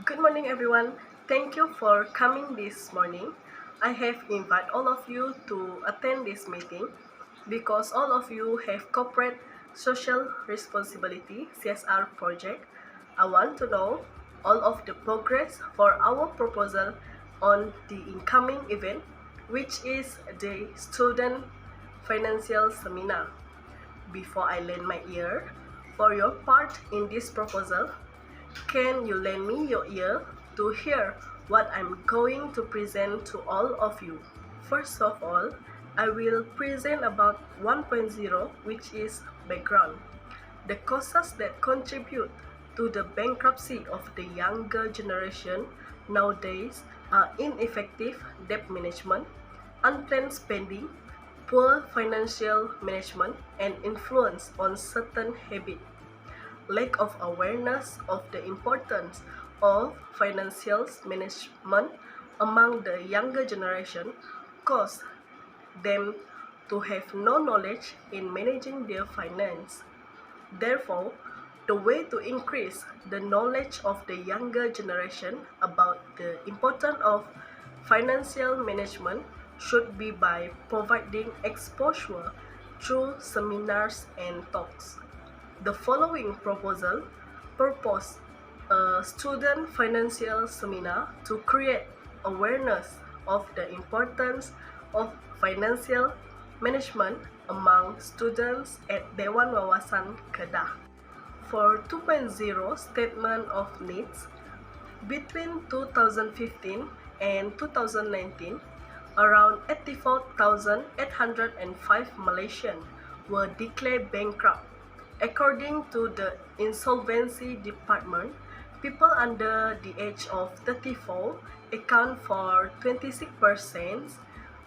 Good morning, everyone. Thank you for coming this morning. I have invited all of you to attend this meeting because all of you have corporate social responsibility CSR project. I want to know all of the progress for our proposal on the incoming event, which is the student financial seminar. Before I lend my ear for your part in this proposal, can you lend me your ear to hear what I'm going to present to all of you? First of all, I will present about 1.0, which is background. The causes that contribute to the bankruptcy of the younger generation nowadays are ineffective debt management, unplanned spending, poor financial management, and influence on certain habits. Lack of awareness of the importance of financial management among the younger generation cause them to have no knowledge in managing their finance. Therefore, the way to increase the knowledge of the younger generation about the importance of financial management should be by providing exposure through seminars and talks. The following proposal propose a student financial seminar to create awareness of the importance of financial management among students at Dewan Wawasan Kedah. For 2.0 Statement of Needs, between 2015 and 2019, around 84,805 Malaysians were declared bankrupt. According to the Insolvency Department, people under the age of 34 account for 26%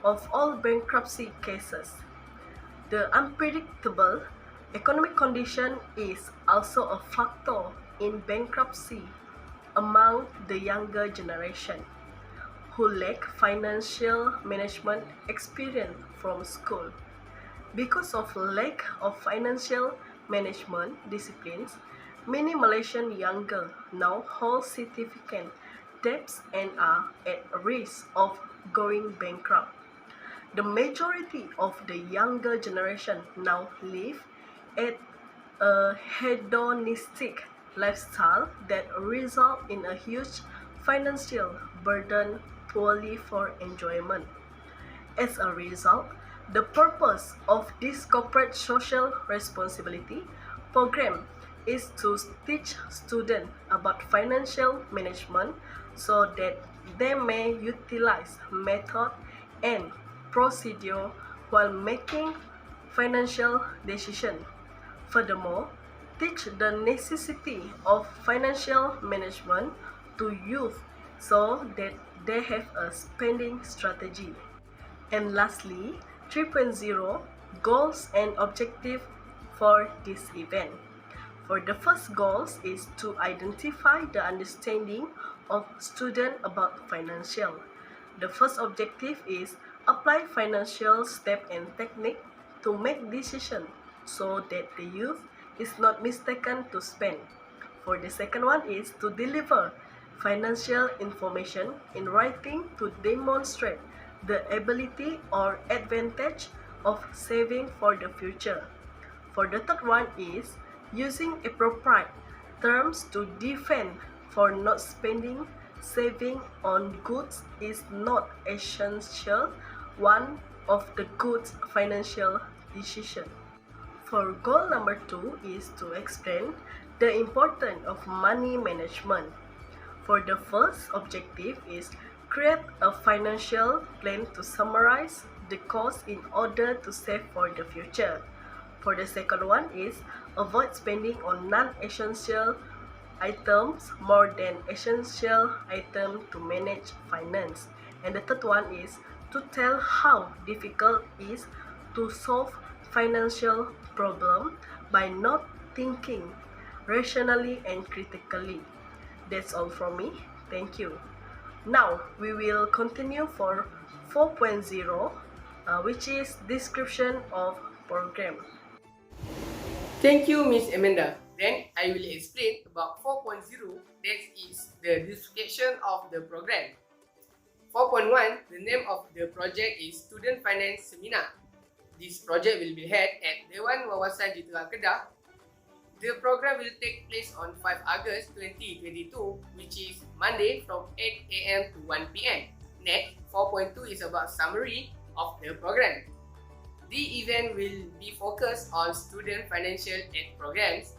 of all bankruptcy cases. The unpredictable economic condition is also a factor in bankruptcy among the younger generation, who lack financial management experience from school. Because of lack of financial management disciplines, many Malaysian younger now hold significant debts and are at risk of going bankrupt. The majority of the younger generation now live at a hedonistic lifestyle that result in a huge financial burden purely for enjoyment. As a result, the purpose of this corporate social responsibility program is to teach students about financial management so that they may utilize method and procedure while making financial decisions. Furthermore, teach the necessity of financial management to youth so that they have a spending strategy. And lastly, 3.0 Goals and Objectives for this event. For the first goals is to identify the understanding of students about financial. The first objective is apply financial step and technique to make decisions so that the youth is not mistaken to spend. For the second one is to deliver financial information in writing to demonstrate the ability or advantage of saving for the future. For the third one is using appropriate terms to defend for not spending. Saving on goods is not essential one of the good financial decision. For goal number 2 is to explain the importance of money management. For the first objective is create a financial plan to summarize the cost in order to save for the future. For the second one is avoid spending on non-essential items more than essential items to manage finance. And the third one is to tell how difficult it is to solve financial problem by not thinking rationally and critically. That's all from me. Thank you. Now we will continue for 4.0, which is description of program. Thank you, Miss Amanda. Then I will explain about 4.0, that is the description of the program. 4.1, the name of the project is Student Finance Seminar. This project will be held at Dewan Wawasan Jitera Kedah. The program will take place on 5 August 2022, which is Monday from 8 AM to 1 PM. Next, 4.2 is about summary of the program. The event will be focused on student financial aid programs.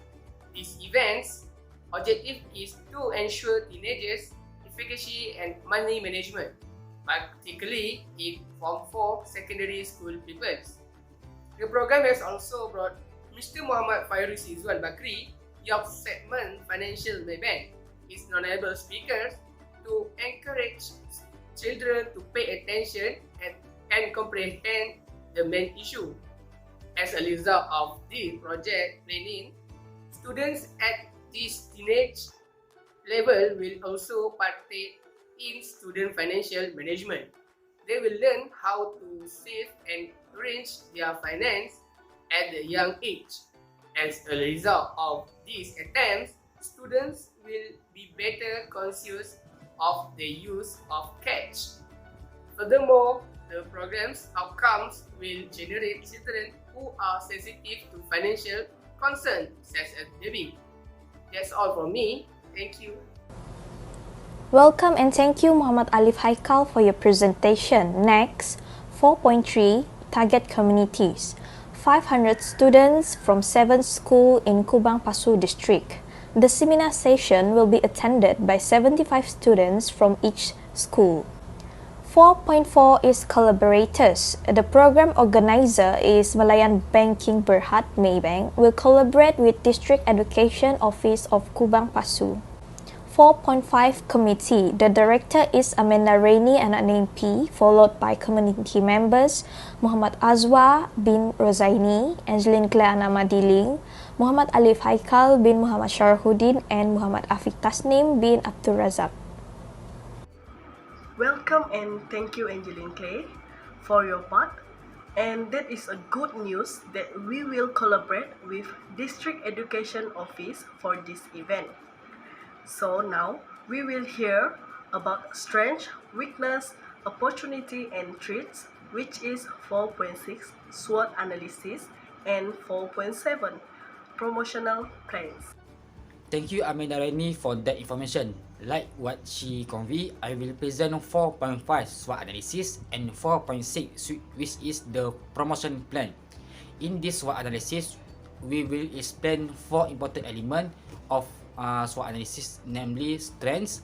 This event's objective is to ensure teenagers' efficacy and money management, particularly in Form 4 secondary school pupils. The program has also brought Mr. Muhammad Fairuz Izwan Bakri, York Segment Financial Bank, his knowledgeable speakers, to encourage children to pay attention and comprehend the main issue. As a result of the project planning, students at this teenage level will also partake in student financial management. They will learn how to save and arrange their finance at a young age. As a result of these attempts, students will be better conscious of the use of cash. Furthermore, the program's outcomes will generate children who are sensitive to financial concerns such as debt. That's all from me. Thank you. Welcome and thank you Muhammad Alif Haikal for your presentation. Next, 4.3 Target Communities. 500 students from 7 schools in Kubang Pasu district. The seminar session will be attended by 75 students from each school. 4.4 is collaborators. The program organizer is Malayan Banking Berhad Maybank will collaborate with District Education Office of Kubang Pasu. 4.5 Committee. The director is Amanda Raini and an MP, followed by community members Muhammad Azwa bin Rozaini, Angeline Cleana Madiling, Muhammad Alif Haikal bin Muhammad Syarhuddin, and Muhammad Afiq Tasnim bin Abdul Razak. Welcome and thank you, Angeline Clay, for your part. And that is a good news that we will collaborate with District Education Office for this event. So now we will hear about strength, weakness, opportunity and threats, which is 4.6 SWOT analysis and 4.7 promotional plans. Thank you Amanda Raini for that information. Like what she conveyed, I will present 4.5 SWOT analysis and 4.6 which is the promotion plan. In this SWOT analysis, we will explain 4 important elements of SWOT analysis, namely strengths,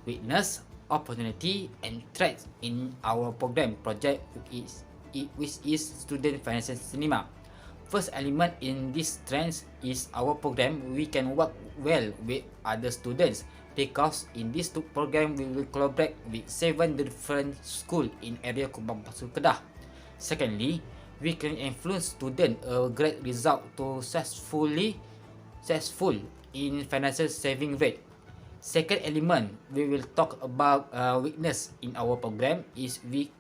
weakness, opportunity and threats in our program project which is student financial cinema. First element in this strengths is our program. We can work well with other students because in this program we will collaborate with 7 different schools in area Kubang Pasu Kedah. Secondly, we can influence students a great result to successful in financial saving rate. Second element we will talk about weakness in our program is we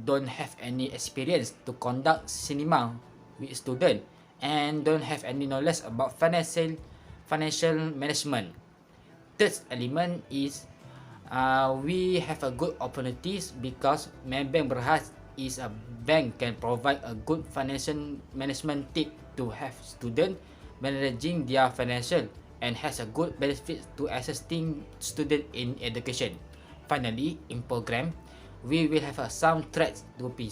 don't have any experience to conduct cinema with student and don't have any knowledge about financial management. Third element is we have a good opportunities because Maybank Berhad is a bank can provide a good financial management tip to have student managing their financial and has a good benefit to assisting student in education. Finally, in program, we will have some threats to be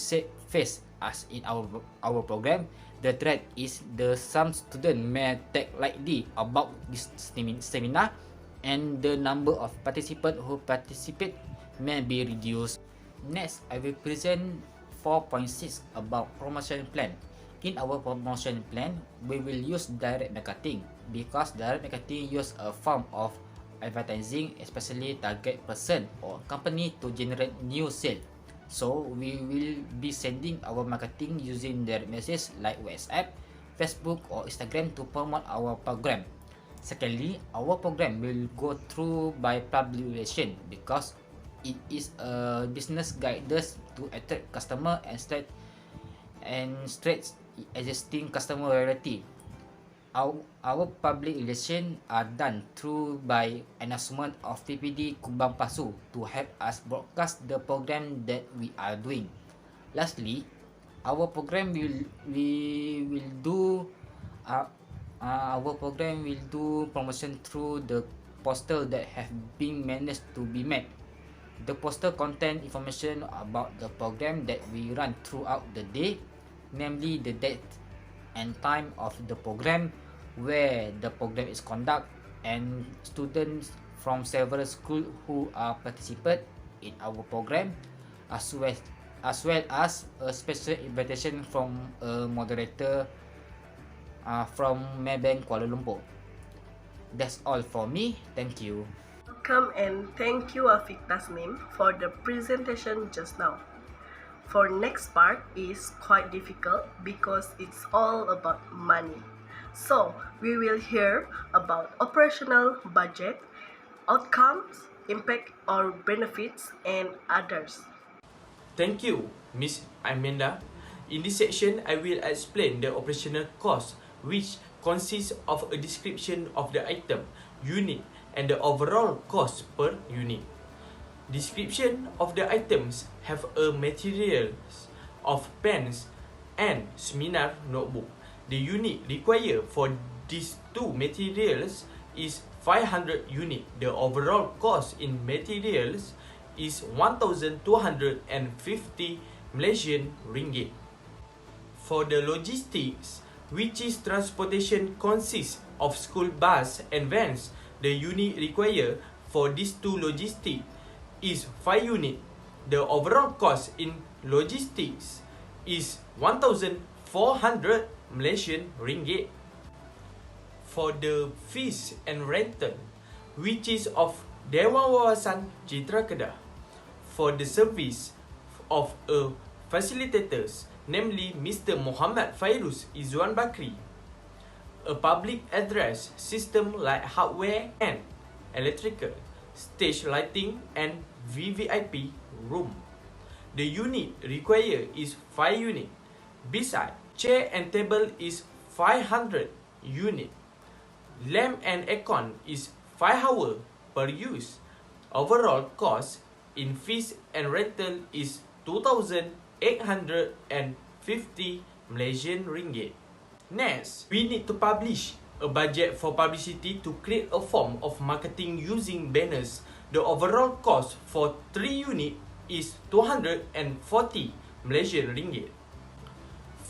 faced as in our program. The threat is some student may take lightly about this seminar and the number of participants who participate may be reduced. Next, I will present 4.6 about promotion plan. In our promotion plan, we will use direct marketing because direct marketing use a form of advertising, especially target person or company to generate new sale. So we will be sending our marketing using direct message like WhatsApp, Facebook or Instagram to promote our program. Secondly, our program will go through by public relation because it is a business guidance to attract customer and straight existing customer loyalty. our public relation are done through by announcement of PPD Kubang Pasu to help us broadcast the program that we are doing. Lastly, our program will do uh, our program will do promotion through the poster that have been managed to be made. The poster contain information about the program that we run throughout the day, namely the date and time of the program, where the program is conducted, and students from several schools who are participate in our program, as well as a special invitation from a moderator from Maybank Kuala Lumpur. That's all for me. Thank you. Welcome and thank you Afiq Tasnim for the presentation just now. For next part is quite difficult because it's all about money. So we will hear about operational budget, outcomes, impact or benefits and others. Thank you, Miss Amanda. In this section, I will explain the operational cost, which consists of a description of the item, unit, and the overall cost per unit. Description of the items have a materials of pens and seminar notebook. The unit required for these two materials is 500 unit. The overall cost in materials is 1,250 Malaysian ringgit. For the logistics, which is transportation, consists of school bus and vans. The unit required for these two logistics is 5 unit. The overall cost in logistics is 1,400 Malaysian ringgit. For the fees and rental, which is of Dewan Wawasan Citra Kedah, for the service of a facilitators, namely Mr. Muhammad Fairuz Izzuan Bakri, a public address system like hardware and electrical, stage lighting and VVIP room. The unit required is 5 unit. Beside, chair and table is 500 unit. Lamp and aircon is 5 hour per use. Overall cost in fees and rental is 2,850 Malaysian ringgit. Next, we need to publish a budget for publicity to create a form of marketing using banners. The overall cost for 3 unit is 240 Malaysian ringgit.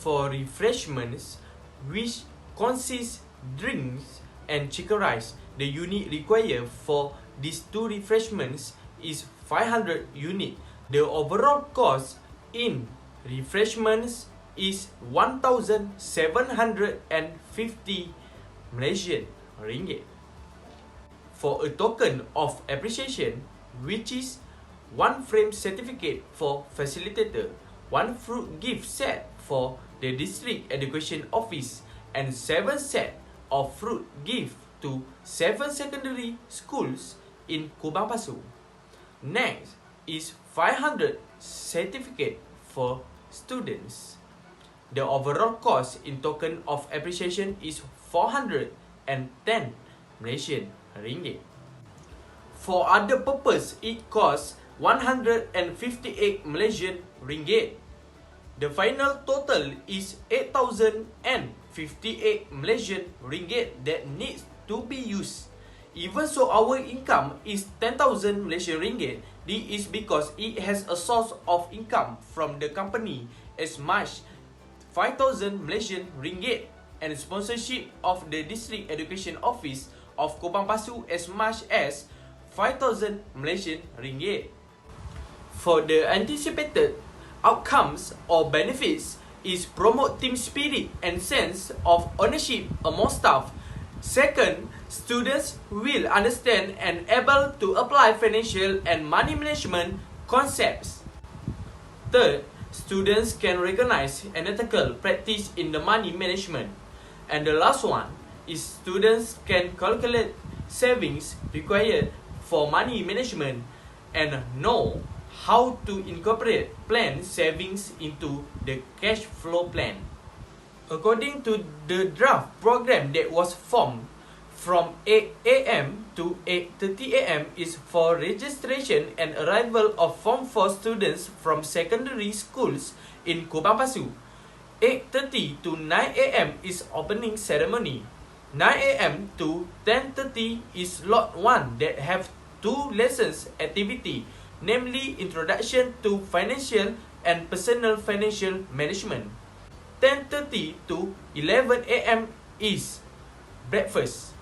For refreshments, which consist drinks and chicken rice, the unit required for these two refreshments is 500 unit. The overall cost in refreshments is 1,750 Malaysian ringgit. For a token of appreciation, which is 1 frame certificate for facilitator, 1 fruit gift set for the district education office, and 7 set of fruit gift to 7 secondary schools in Kubang Pasu. Next is 500 certificate for students. The overall cost in token of appreciation is 410 Malaysian ringgit. For other purpose, it costs 158 Malaysian ringgit. The final total is 8,058 Malaysian ringgit that needs to be used. Even so, our income is 10,000 Malaysian ringgit. This is because it has a source of income from the company as much 5,000 Malaysian ringgit and sponsorship of the district education office of Kubang Pasu as much as 5,000 Malaysian ringgit. For the anticipated outcomes or benefits is promote team spirit and sense of ownership among staff. Second, students will understand and able to apply financial and money management concepts. Third, students can recognize an ethical practice in the money management. And the last one is students can calculate savings required for money management and know how to incorporate planned savings into the cash flow plan. According to the draft program that was formed, from 8 a.m. to 8:30 a.m. is for registration and arrival of Form 4 students from secondary schools in Kubang Pasu. 8:30 to 9 a.m. is opening ceremony. 9 a.m. to 10:30 is lot 1 that have 2 lessons activity, namely Introduction to Financial and Personal Financial Management. 10:30 to 11 a.m. is breakfast.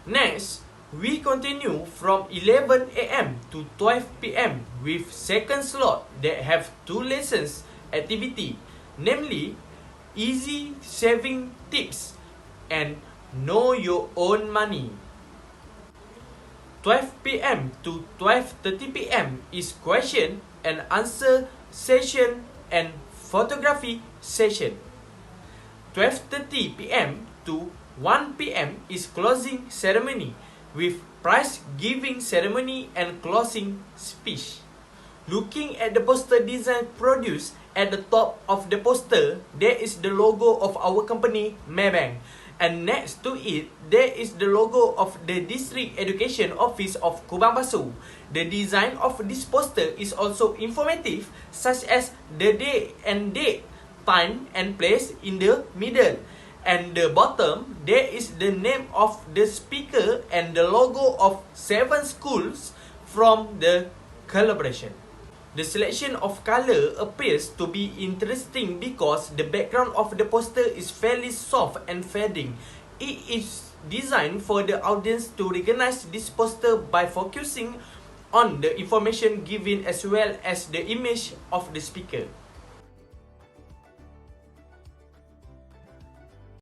Next, we continue from 11 a.m. to 12 p.m. with second slot that have 2 lessons activity, namely Easy Saving Tips and Know Your Own Money. 12 p.m. to 12:30 p.m. is question and answer session and photography session. 12:30 p.m. to 1 p.m. is closing ceremony with prize giving ceremony and closing speech. Looking at the poster design produced, at the top of the poster, there is the logo of our company, Maybank. And next to it, there is the logo of the District Education Office of Kubang Pasu. The design of this poster is also informative, such as the day and date, time and place in the middle. And the bottom, there is the name of the speaker and the logo of 7 schools from the collaboration. The selection of color appears to be interesting because the background of the poster is fairly soft and fading. It is designed for the audience to recognize this poster by focusing on the information given as well as the image of the speaker.